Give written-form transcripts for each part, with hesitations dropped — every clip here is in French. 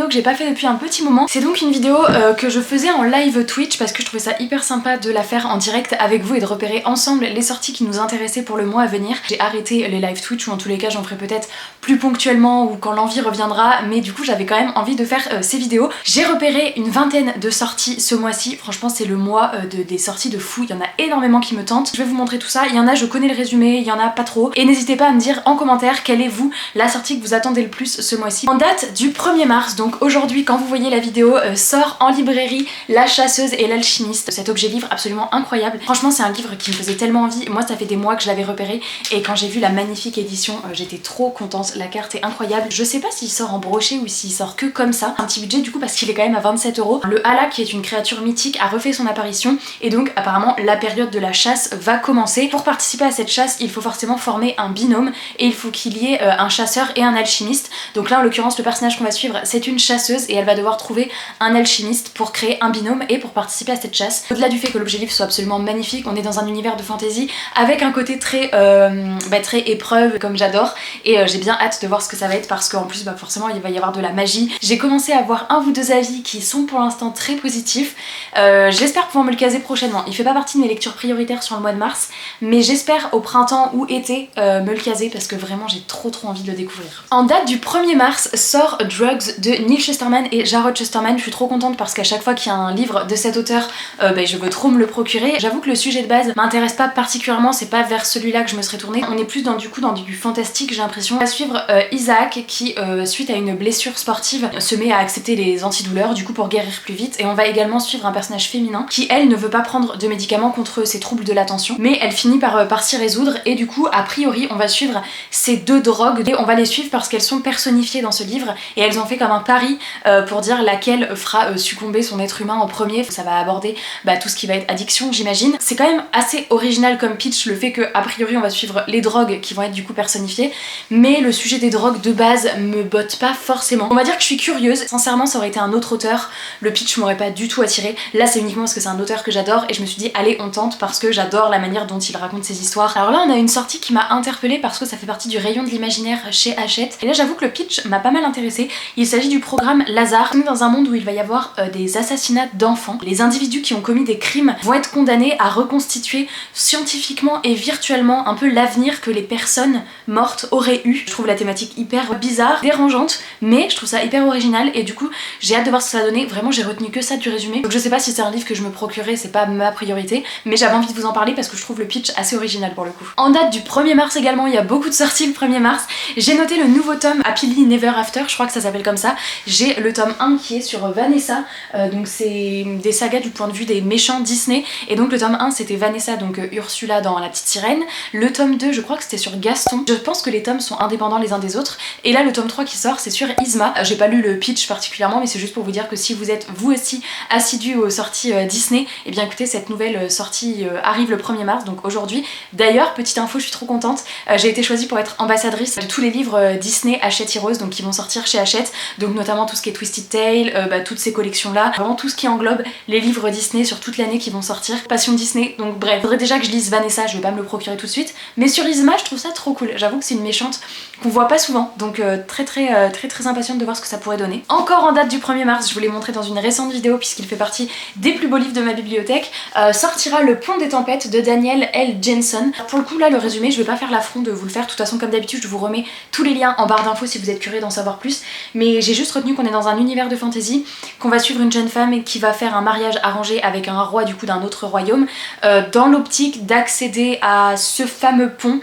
vidéo que j'ai pas fait depuis un petit moment. C'est donc une vidéo que je faisais en live Twitch parce que je trouvais ça hyper sympa de la faire en direct avec vous et de repérer ensemble les sorties qui nous intéressaient pour le mois à venir. J'ai arrêté les live Twitch, ou en tous les cas j'en ferai peut-être plus ponctuellement ou quand l'envie reviendra, mais du coup j'avais quand même envie de faire ces vidéos. J'ai repéré une vingtaine de sorties ce mois-ci. Franchement c'est le mois des sorties de fou, il y en a énormément qui me tentent. Je vais vous montrer tout ça. Il y en a, je connais le résumé, il y en a pas trop, et n'hésitez pas à me dire en commentaire quelle est vous la sortie que vous attendez le plus ce mois-ci. En date du 1er mars, donc aujourd'hui quand vous voyez la vidéo, sort en librairie La Chasseuse et l'Alchimiste, cet objet livre absolument incroyable. Franchement c'est un livre qui me faisait tellement envie, moi ça fait des mois que je l'avais repéré et quand j'ai vu la magnifique édition j'étais trop contente, la carte est incroyable. Je sais pas s'il sort en brochet ou s'il sort que comme ça, un petit budget du coup parce qu'il est quand même à 27 €. Le Hala qui est une créature mythique a refait son apparition et donc apparemment la période de la chasse va commencer. Pour participer à cette chasse il faut forcément former un binôme et il faut qu'il y ait un chasseur et un alchimiste. Donc là en l'occurrence le personnage qu'on va suivre c'est une chasseuse et elle va devoir trouver un alchimiste pour créer un binôme et pour participer à cette chasse. Au-delà du fait que l'objet livre soit absolument magnifique, on est dans un univers de fantasy avec un côté très épreuve comme j'adore et j'ai bien hâte de voir ce que ça va être parce qu'en plus forcément il va y avoir de la magie. J'ai commencé à voir un ou deux avis qui sont pour l'instant très positifs. J'espère pouvoir me le caser prochainement. Il fait pas partie de mes lectures prioritaires sur le mois de mars, mais j'espère au printemps ou été me le caser parce que vraiment j'ai trop envie de le découvrir. En date du 1er mars sort Drugs de Neal Shusterman et Jarrod Shusterman. Je suis trop contente parce qu'à chaque fois qu'il y a un livre de cet auteur je veux trop me le procurer. J'avoue que le sujet de base m'intéresse pas particulièrement, c'est pas vers celui-là que je me serais tournée. On est plus dans du fantastique j'ai l'impression. On va suivre Isaac qui suite à une blessure sportive se met à accepter les antidouleurs du coup pour guérir plus vite, et on va également suivre un personnage féminin qui elle ne veut pas prendre de médicaments contre ses troubles de l'attention mais elle finit par s'y résoudre et du coup a priori on va suivre ces deux drogues et on va les suivre parce qu'elles sont personnifiées dans ce livre et elles ont fait comme un pari pour dire laquelle fera succomber son être humain en premier. Ça va aborder tout ce qui va être addiction j'imagine. C'est quand même assez original comme pitch le fait que a priori on va suivre les drogues qui vont être du coup personnifiées, mais le sujet des drogues de base me botte pas forcément. On va dire que je suis curieuse, sincèrement ça aurait été un autre auteur, le pitch m'aurait pas du tout attiré. Là c'est uniquement parce que c'est un auteur que j'adore et je me suis dit allez on tente parce que j'adore la manière dont il raconte ses histoires. Alors là on a une sortie qui m'a interpellée parce que ça fait partie du rayon de l'imaginaire chez Hachette et là j'avoue que le pitch m'a pas mal intéressée. Il s'agit du programme Lazare. On est dans un monde où il va y avoir des assassinats d'enfants. Les individus qui ont commis des crimes vont être condamnés à reconstituer scientifiquement et virtuellement un peu l'avenir que les personnes mortes auraient eu. Je trouve la thématique hyper bizarre, dérangeante, mais je trouve ça hyper original et du coup j'ai hâte de voir ce que ça va donner. Vraiment j'ai retenu que ça du résumé, donc je sais pas si c'est un livre que je me procurerai, c'est pas ma priorité, mais j'avais envie de vous en parler parce que je trouve le pitch assez original pour le coup. En date du 1er mars également, il y a beaucoup de sorties le 1er mars. J'ai noté le nouveau tome Happily Never After, je crois que ça s'appelle comme ça. J'ai le tome 1 qui est sur Vanessa, donc c'est des sagas du point de vue des méchants Disney, et donc le tome 1 c'était Vanessa, donc Ursula dans La Petite Sirène. Le tome 2 je crois que c'était sur Gaston. Je pense que les tomes sont indépendants les uns des autres, et là le tome 3 qui sort c'est sur Yzma. J'ai pas lu le pitch particulièrement mais c'est juste pour vous dire que si vous êtes vous aussi assidu aux sorties Disney, et bien écoutez cette nouvelle sortie arrive le 1er mars, donc aujourd'hui. D'ailleurs petite info, je suis trop contente, j'ai été choisie pour être ambassadrice de tous les livres Disney Hachette Heroes, donc qui vont sortir chez Hachette, donc notamment tout ce qui est Twisted Tale, toutes ces collections là, vraiment tout ce qui englobe les livres Disney sur toute l'année qui vont sortir, Passion Disney. Donc bref, faudrait déjà que je lise Vanessa, je vais pas me le procurer tout de suite, mais sur Yzma je trouve ça trop cool. J'avoue que c'est une méchante qu'on voit pas souvent, donc très impatiente de voir ce que ça pourrait donner. Encore en date du 1er mars, je vous l'ai montré dans une récente vidéo puisqu'il fait partie des plus beaux livres de ma bibliothèque, sortira Le Pont des Tempêtes de Daniel L. Jensen. Pour le coup là le résumé je vais pas faire l'affront de vous le faire, de toute façon comme d'habitude je vous remets tous les liens en barre d'infos si vous êtes curieux d'en savoir plus, mais j'ai juste retenu qu'on est dans un univers de fantasy, qu'on va suivre une jeune femme qui va faire un mariage arrangé avec un roi du coup d'un autre royaume, dans l'optique d'accéder à ce fameux pont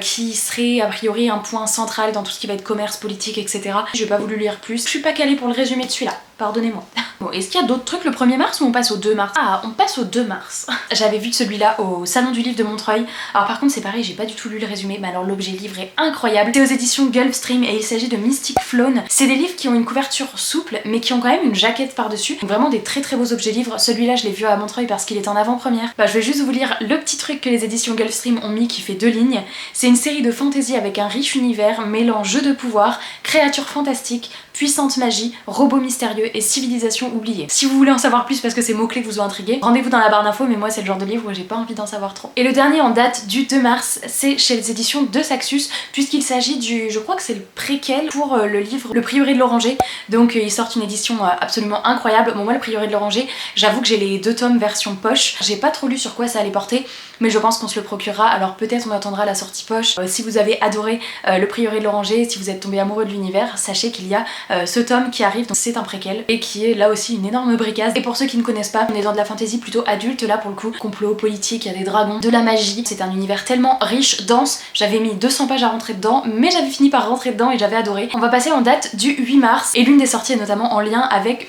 qui serait a priori un point central dans tout ce qui va être commerce, politique, etc. Je vais pas voulu lire plus, je suis pas calée pour le résumé de celui-là, pardonnez-moi. Bon, est-ce qu'il y a d'autres trucs le 1er mars ou on passe au 2 mars? Ah, on passe au 2 mars. J'avais vu celui-là au salon du livre de Montreuil. Alors par contre c'est pareil, j'ai pas du tout lu le résumé, mais alors l'objet livre est incroyable. C'est aux éditions Gulfstream et il s'agit de Mystic Flown. C'est des livres qui ont une couverture souple mais qui ont quand même une jaquette par-dessus. Donc vraiment des très beaux objets livres. Celui-là je l'ai vu à Montreuil parce qu'il est en avant-première. Je vais juste vous lire le petit truc que les éditions Gulfstream ont mis qui fait 2 lignes. C'est une série de fantasy avec un riche univers mêlant jeux de pouvoir, créatures fantastiques, puissante magie, robots mystérieux et civilisation oubliée. Si vous voulez en savoir plus parce que c'est mots-clés que vous ont intrigué, rendez-vous dans la barre d'infos, mais moi c'est le genre de livre où j'ai pas envie d'en savoir trop. Et le dernier en date du 2 mars, c'est chez les éditions de Saxus, puisqu'il s'agit du, je crois que c'est le préquel pour le livre Le Prieuré de l'Oranger. Donc ils sortent une édition absolument incroyable. Bon, moi le Prieuré de l'Oranger, j'avoue que j'ai les 2 tomes version poche. J'ai pas trop lu sur quoi ça allait porter, mais je pense qu'on se le procurera. Alors peut-être on attendra la sortie poche. Si vous avez adoré le Prieuré de l'Oranger, si vous êtes tombé amoureux de l'univers, sachez qu'il y a ce tome qui arrive, donc c'est un préquel et qui est là aussi une énorme bricasse. Et pour ceux qui ne connaissent pas, on est dans de la fantasy plutôt adulte là pour le coup, complot politique, il y a des dragons, de la magie, c'est un univers tellement riche, dense. J'avais mis 200 pages à rentrer dedans, mais j'avais fini par rentrer dedans et j'avais adoré. On va passer en date du 8 mars et l'une des sorties est notamment en lien avec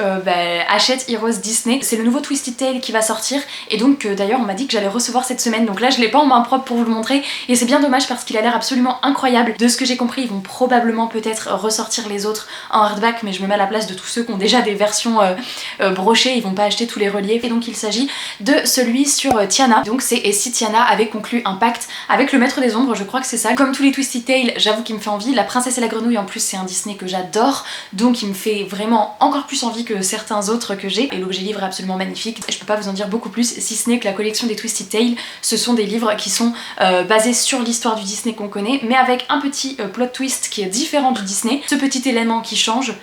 Hachette Heroes Disney. C'est le nouveau Twisted Tale qui va sortir et donc d'ailleurs on m'a dit que j'allais recevoir cette semaine, donc là je l'ai pas en main propre pour vous le montrer et c'est bien dommage parce qu'il a l'air absolument incroyable. De ce que j'ai compris, ils vont probablement peut-être ressortir les autres en hardback, mais je me mets à la place de tous ceux qui ont déjà des versions brochées, ils vont pas acheter tous les reliefs. Et donc il s'agit de celui sur Tiana, donc c'est et si Tiana avait conclu un pacte avec le Maître des Ombres, je crois que c'est ça. Comme tous les Twisted Tale, j'avoue qu'il me fait envie. La Princesse et la Grenouille en plus c'est un Disney que j'adore, donc il me fait vraiment encore plus envie que certains autres que j'ai, et l'objet livre est absolument magnifique. Je peux pas vous en dire beaucoup plus, si ce n'est que la collection des Twisted Tale, ce sont des livres qui sont basés sur l'histoire du Disney qu'on connaît, mais avec un petit plot twist qui est différent du Disney. Ce petit élément qui change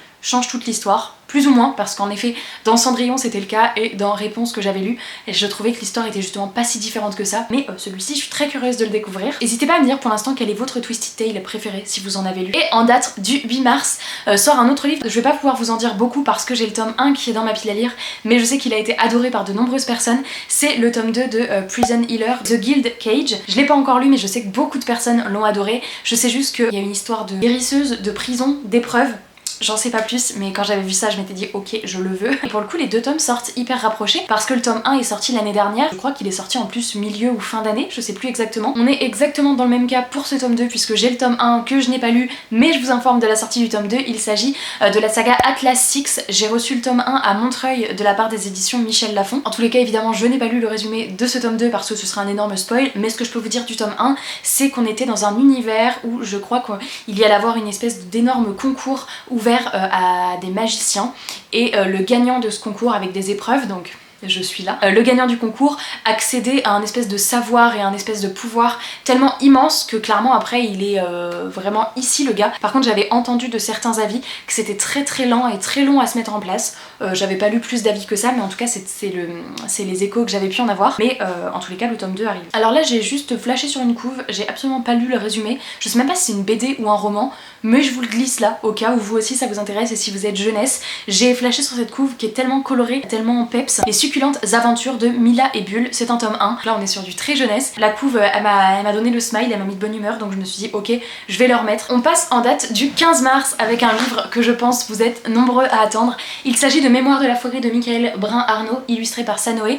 toute l'histoire, plus ou moins, parce qu'en effet dans Cendrillon c'était le cas et dans Réponse que j'avais lu, et je trouvais que l'histoire était justement pas si différente que ça, mais celui-ci je suis très curieuse de le découvrir. N'hésitez pas à me dire pour l'instant quel est votre Twisted Tale préféré si vous en avez lu. Et en date du 8 mars sort un autre livre, je vais pas pouvoir vous en dire beaucoup parce que j'ai le tome 1 qui est dans ma pile à lire, mais je sais qu'il a été adoré par de nombreuses personnes. C'est le tome 2 de Prison Healer, The Guild Cage. Je l'ai pas encore lu mais je sais que beaucoup de personnes l'ont adoré. Je sais juste qu'il y a une histoire de guérisseuse, de prison, d'épreuves. J'en sais pas plus, mais quand j'avais vu ça, je m'étais dit ok, je le veux. Et pour le coup, les 2 tomes sortent hyper rapprochés parce que le tome 1 est sorti l'année dernière. Je crois qu'il est sorti en plus milieu ou fin d'année, je sais plus exactement. On est exactement dans le même cas pour ce tome 2 puisque j'ai le tome 1 que je n'ai pas lu, mais je vous informe de la sortie du tome 2. Il s'agit de la saga Atlas Six. J'ai reçu le tome 1 à Montreuil de la part des éditions Michel Lafon. En tous les cas, évidemment, je n'ai pas lu le résumé de ce tome 2 parce que ce serait un énorme spoil, mais ce que je peux vous dire du tome 1, c'est qu'on était dans un univers où je crois qu'il y allait avoir une espèce d'énorme concours ouvert à des magiciens et le gagnant de ce concours avec des épreuves, donc je suis là, le gagnant du concours accédait à un espèce de savoir et un espèce de pouvoir tellement immense que clairement après il est vraiment ici le gars. Par contre j'avais entendu de certains avis que c'était très lent et très long à se mettre en place. J'avais pas lu plus d'avis que ça, mais en tout cas c'est les échos que j'avais pu en avoir, mais en tous les cas le tome 2 arrive. Alors là j'ai juste flashé sur une couve, j'ai absolument pas lu le résumé, je sais même pas si c'est une BD ou un roman, mais je vous le glisse là au cas où vous aussi ça vous intéresse et si vous êtes jeunesse. J'ai flashé sur cette couve qui est tellement colorée, tellement peps. Les succulentes aventures de Mila et Bulle, c'est un tome 1. Là on est sur du très jeunesse. La couve elle m'a donné le smile, elle m'a mis de bonne humeur, donc je me suis dit ok, je vais le remettre. On passe en date du 15 mars avec un livre que je pense vous êtes nombreux à attendre. Il s'agit de Mémoire de la forêt de Michael Brun-Arnaud, illustré par Sanoé,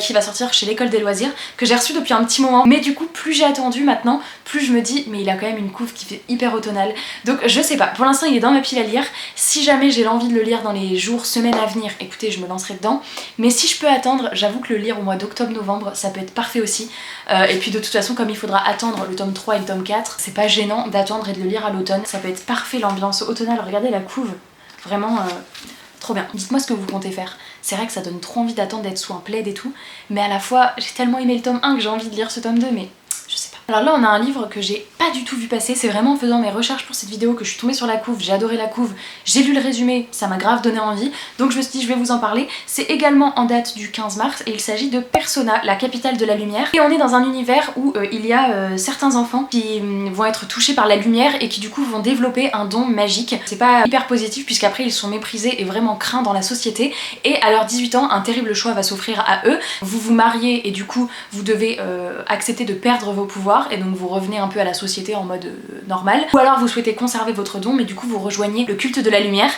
qui va sortir chez l'École des Loisirs, que j'ai reçu depuis un petit moment, mais du coup plus j'ai attendu maintenant, plus je me dis mais il a quand même une couve qui fait hyper automnale. Donc je sais pas, pour l'instant il est dans ma pile à lire. Si jamais j'ai l'envie de le lire dans les jours, semaines à venir, écoutez je me lancerai dedans, mais si je peux attendre, j'avoue que le lire au mois d'octobre-novembre ça peut être parfait aussi. Et puis de toute façon comme il faudra attendre le tome 3 et le tome 4, c'est pas gênant d'attendre et de le lire à l'automne, ça peut être parfait l'ambiance automnale. Regardez la couve, vraiment trop bien. Dites-moi ce que vous comptez faire. C'est vrai que ça donne trop envie d'attendre d'être sous un plaid et tout, mais à la fois j'ai tellement aimé le tome 1 que j'ai envie de lire ce tome 2, mais je sais pas. Alors là on a un livre que j'ai pas du tout vu passer, c'est vraiment en faisant mes recherches pour cette vidéo que je suis tombée sur la couve, j'ai adoré la couve, j'ai lu le résumé, ça m'a grave donné envie, donc je me suis dit je vais vous en parler. C'est également en date du 15 mars et il s'agit de Persona, la capitale de la lumière. Et on est dans un univers où il y a certains enfants qui vont être touchés par la lumière et qui du coup vont développer un don magique. C'est pas hyper positif puisqu'après ils sont méprisés et vraiment craints dans la société, et à leurs 18 ans un terrible choix va s'offrir à eux. Vous vous mariez et du coup vous devez accepter de perdre vos pouvoirs et donc vous revenez un peu à la société en mode normal, ou alors vous souhaitez conserver votre don mais du coup vous rejoignez le culte de la lumière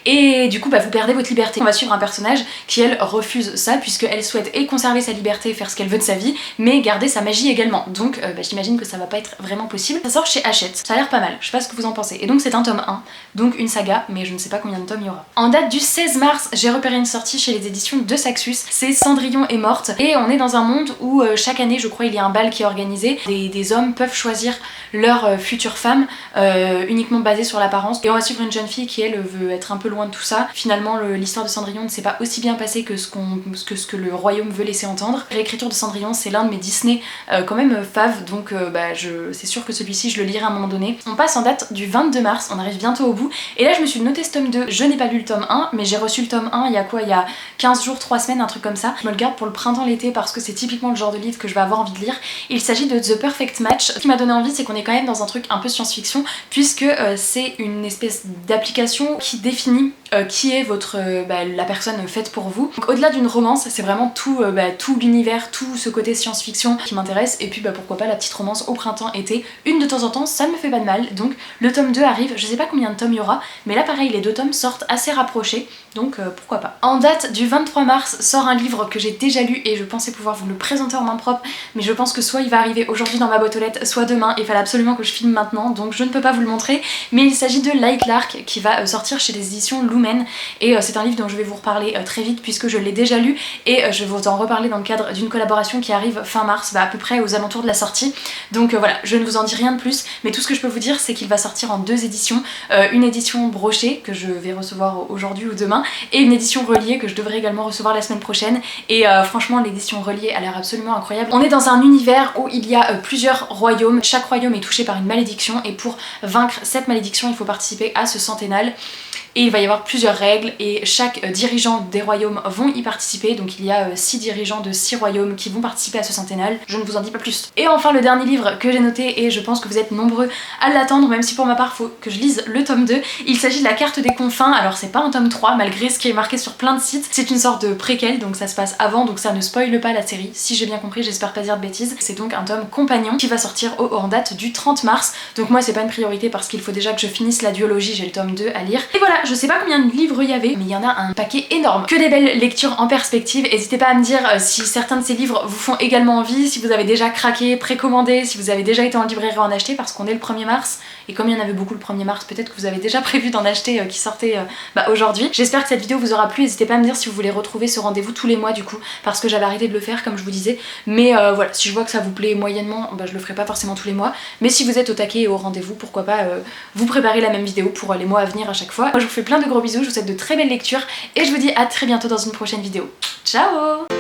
et du coup vous perdez votre liberté. On va suivre un personnage qui elle refuse ça puisqu'elle souhaite et conserver sa liberté, faire ce qu'elle veut de sa vie, mais garder sa magie également, donc j'imagine que ça va pas être vraiment possible. Ça sort chez Hachette, ça a l'air pas mal, je sais pas ce que vous en pensez, et donc c'est un tome 1, donc une saga, mais je ne sais pas combien de tomes il y aura. En date du 16 mars, j'ai repéré une sortie chez les éditions de Saxus, c'est Cendrillon est morte, et on est dans un monde où chaque année je crois il y a un bal qui est organisé, des des hommes peuvent choisir leur future femme uniquement basée sur l'apparence. Et on va suivre une jeune fille qui elle veut être un peu loin de tout ça. Finalement l'histoire de Cendrillon ne s'est pas aussi bien passée que ce que le royaume veut laisser entendre. Réécriture de Cendrillon, c'est l'un de mes Disney quand même fave, donc c'est sûr que celui-ci je le lirai à un moment donné. On passe en date du 22 mars, on arrive bientôt au bout, et là je me suis noté ce tome 2, je n'ai pas lu le tome 1, mais j'ai reçu le tome 1 il y a quoi, il y a 15 jours, 3 semaines, un truc comme ça. Je me le garde pour le printemps-l'été parce que c'est typiquement le genre de livre que je vais avoir envie de lire. Il s'agit de The Perfect Match. Ce qui m'a donné envie, c'est qu'on est quand même dans un truc un peu science-fiction, puisque c'est une espèce d'application qui définit qui est la personne faite pour vous. Donc au-delà d'une romance, c'est vraiment tout l'univers, tout ce côté science-fiction qui m'intéresse, et puis pourquoi pas la petite romance au printemps-été, une de temps en temps, ça ne me fait pas de mal. Donc le tome 2 arrive, je sais pas combien de tomes il y aura, mais là pareil, les 2 tomes sortent assez rapprochés, donc pourquoi pas. En date du 23 mars sort un livre que j'ai déjà lu et je pensais pouvoir vous le présenter en main propre, mais je pense que soit il va arriver aujourd'hui dans ma boîte aux lettres, soit demain, et il fallait absolument que je filme maintenant, donc je ne peux pas vous le montrer, mais il s'agit de Like Lark qui va sortir chez les éditions Lumen, et c'est un livre dont je vais vous reparler très vite puisque je l'ai déjà lu, et je vais vous en reparler dans le cadre d'une collaboration qui arrive fin mars, à peu près aux alentours de la sortie. Donc voilà, je ne vous en dis rien de plus, mais tout ce que je peux vous dire c'est qu'il va sortir en 2 éditions, une édition brochée que je vais recevoir aujourd'hui ou demain, et une édition reliée que je devrais également recevoir la semaine prochaine, et franchement l'édition reliée a l'air absolument incroyable. On est dans un univers où il y a plusieurs royaumes, chaque royaume est touché par une malédiction, et pour vaincre cette malédiction il faut participer à ce centennal. Et il va y avoir plusieurs règles et chaque dirigeant des royaumes vont y participer, donc il y a 6 dirigeants de 6 royaumes qui vont participer à ce centennal, je ne vous en dis pas plus. Et enfin le dernier livre que j'ai noté, et je pense que vous êtes nombreux à l'attendre, même si pour ma part faut que je lise le tome 2, il s'agit de La Carte des Confins. Alors c'est pas un tome 3 malgré ce qui est marqué sur plein de sites, c'est une sorte de préquel, donc ça se passe avant, donc ça ne spoile pas la série, si j'ai bien compris, j'espère pas dire de bêtises. C'est donc un tome compagnon qui va sortir en date du 30 mars, donc moi c'est pas une priorité parce qu'il faut déjà que je finisse la duologie, j'ai le tome 2 à lire. Et voilà, je sais pas combien de livres il y avait, mais il y en a un paquet énorme. Que des belles lectures en perspective. N'hésitez pas à me dire si certains de ces livres vous font également envie, si vous avez déjà craqué, précommandé, si vous avez déjà été en librairie en acheter, parce qu'on est le 1er mars, et comme il y en avait beaucoup le 1er mars, peut-être que vous avez déjà prévu d'en acheter qui sortait aujourd'hui. J'espère que cette vidéo vous aura plu, n'hésitez pas à me dire si vous voulez retrouver ce rendez-vous tous les mois du coup, parce que j'avais arrêté de le faire comme je vous disais, mais voilà, si je vois que ça vous plaît moyennement, je le ferai pas forcément tous les mois, mais si vous êtes au taquet et au rendez-vous, pourquoi pas vous préparer la même vidéo pour les mois à venir à chaque fois. Moi je vous fais plein de gros bisous, je vous souhaite de très belles lectures, et je vous dis à très bientôt dans une prochaine vidéo. Ciao!